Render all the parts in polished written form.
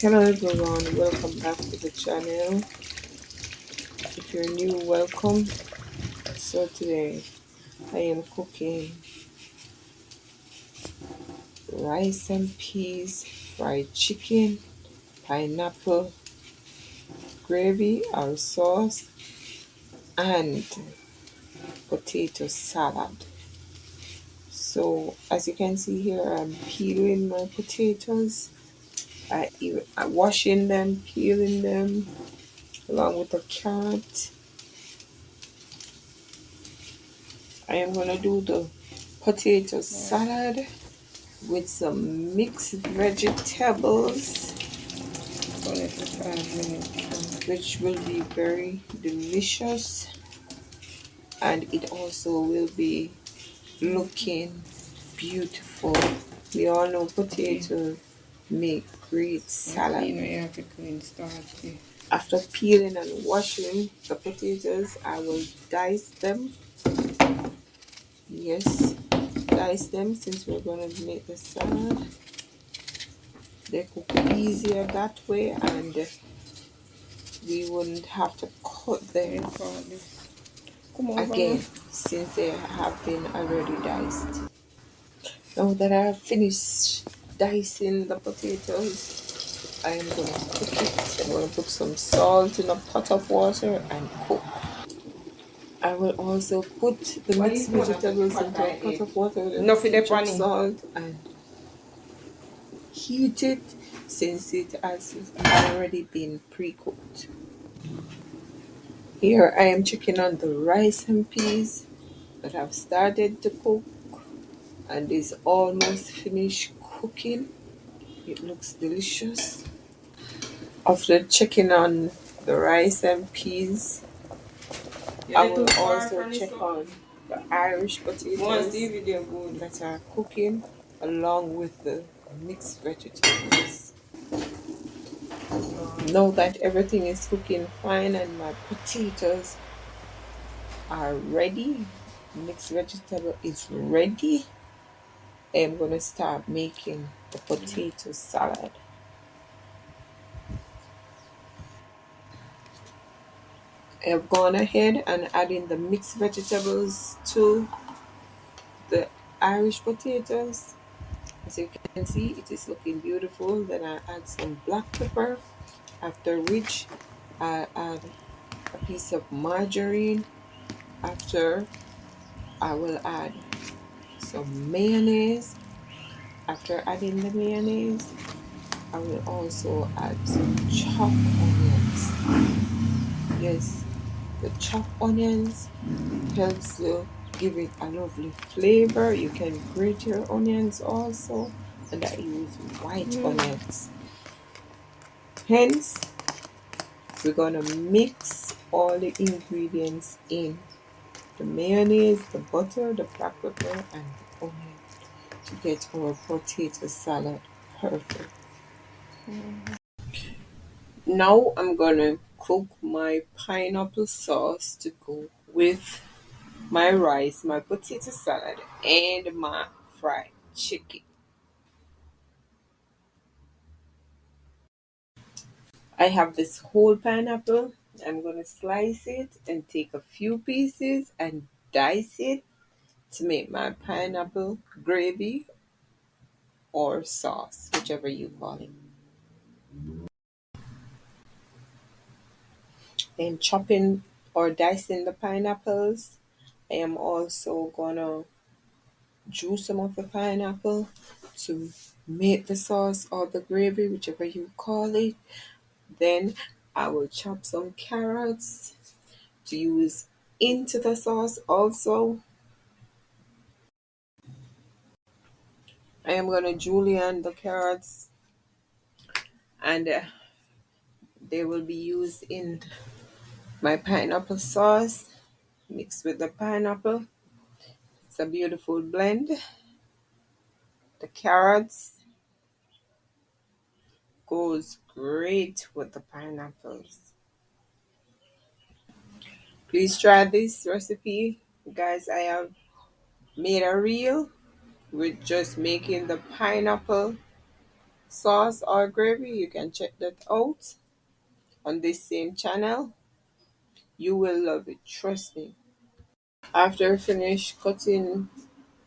Hello everyone, welcome back to the channel. If you're new, welcome. So today I am cooking rice and peas, fried chicken, pineapple gravy or sauce, and potato salad. So as you can see here, I'm peeling my potatoes. I'm washing them, peeling them along with the carrot. I am gonna do the potato salad with some mixed vegetables, 5 minutes, which will be very delicious, and it also will be looking beautiful. We all know potatoes make great salad. After peeling and washing the potatoes, I will dice them. Yes, dice them since we're going to make the salad. They cook easier that way, and we wouldn't have to cut them again since they have been already diced. Now that I have finished dicing the potatoes, I am going to cook it. I'm going to put some salt in a pot of water and cook. I will also put the mixed vegetables into a pot of water with a pinch of salt and heat it since it has already been pre-cooked. Here I am checking on the rice and peas that have started to cook and is almost finished cooking. It looks delicious. After checking on the rice and peas, I will also check on the Irish potatoes that are cooking along with the mixed vegetables. Now that everything is cooking fine and my potatoes are ready, mixed vegetable is ready, I'm gonna start making the potato salad. I have gone ahead and adding the mixed vegetables to the Irish potatoes. As you can see, it is looking beautiful. Then I add some black pepper, after which I add a piece of margarine. After, I will add some mayonnaise. After adding the mayonnaise, I will also add some chopped onions. Yes, the chopped onions helps to give it a lovely flavor. You can grate your onions also, and I use white onions. Hence, we're gonna mix all the ingredients in the mayonnaise, the butter, the black pepper, and the onion to get our potato salad perfect. Now I'm gonna cook my pineapple sauce to go with my rice, my potato salad, and my fried chicken. I have this whole pineapple. I'm gonna slice it and take a few pieces and dice it to make my pineapple gravy or sauce, whichever you call it. I'm chopping or dicing the pineapples. I am also gonna juice some of the pineapple to make the sauce or the gravy, whichever you call it. Then I will chop some carrots to use into the sauce also. I am gonna julienne the carrots and they will be used in my pineapple sauce mixed with the pineapple. It's a beautiful blend. The carrots goes great with the pineapples. Please try this recipe. Guys, I have made a reel with just making the pineapple sauce or gravy, you can check that out on this same channel. You will love it, trust me. After I finish cutting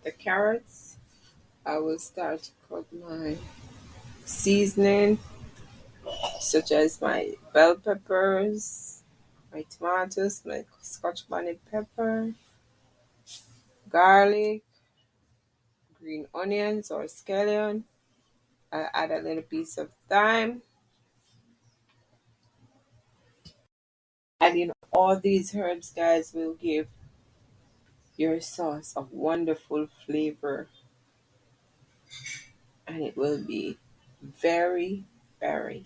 the carrots, I will start to cut my seasoning, such as my bell peppers, my tomatoes, my scotch bonnet pepper, garlic, green onions or scallion. I add a little piece of thyme. Adding all these herbs, guys, will give your sauce a wonderful flavor, and it will be very, very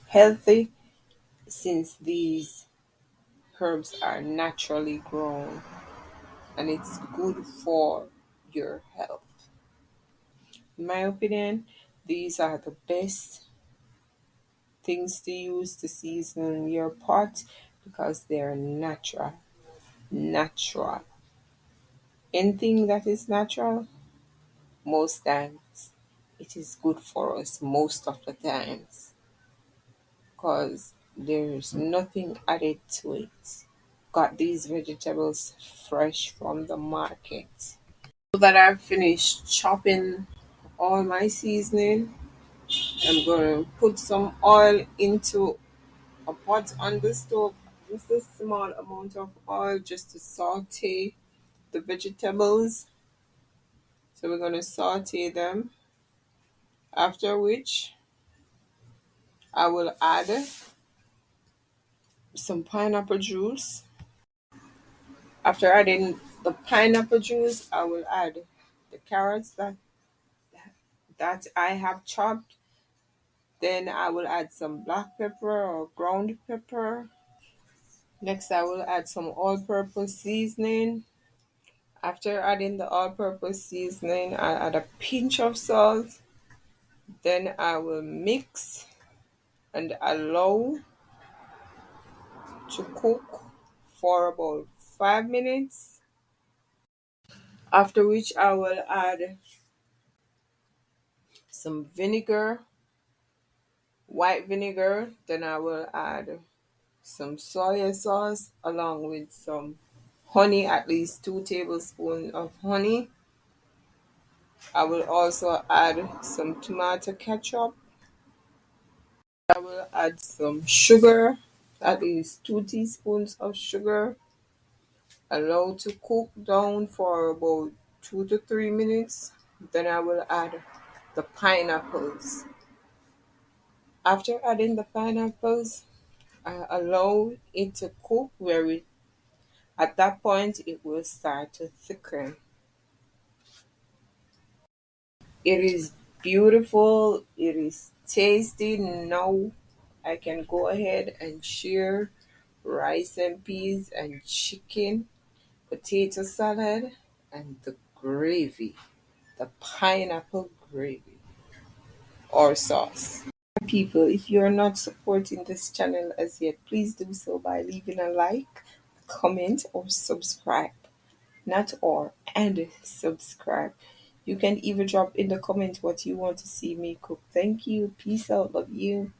healthy since these herbs are naturally grown and it's good for your health. In my opinion, these are the best things to use to season your pot because they're natural. Natural. Anything that is natural, most times, it is good for us most of the times because there's nothing added to it. Got these vegetables fresh from the market. So that I've finished chopping all my seasoning, I'm going to put some oil into a pot on the stove, just a small amount of oil just to saute the vegetables. So we're going to saute them, after which I will add some pineapple juice. After adding the pineapple juice, I will add the carrots that I have chopped. Then I will add some black pepper or ground pepper. Next, I will add some all-purpose seasoning. After adding the all-purpose seasoning, I add a pinch of salt. Then I will mix and allow to cook for about 5 minutes. After which I will add some vinegar, white vinegar. Then I will add some soy sauce along with some honey, at least 2 tablespoons of honey. I will also add some tomato ketchup. I will add some sugar, at least 2 teaspoons of sugar. Allow to cook down for about 2 to 3 minutes. Then I will add the pineapples. After adding the pineapples, I allow it to cook at that point it will start to thicken. It is beautiful, it is tasty. Now I can go ahead and share rice and peas and chicken, potato salad, and the gravy, the pineapple gravy or sauce. People, if you're not supporting this channel as yet, please do so by leaving a like, comment, or subscribe. Not or, and subscribe. You can even drop in the comment what you want to see me cook. Thank you. Peace out. Love you.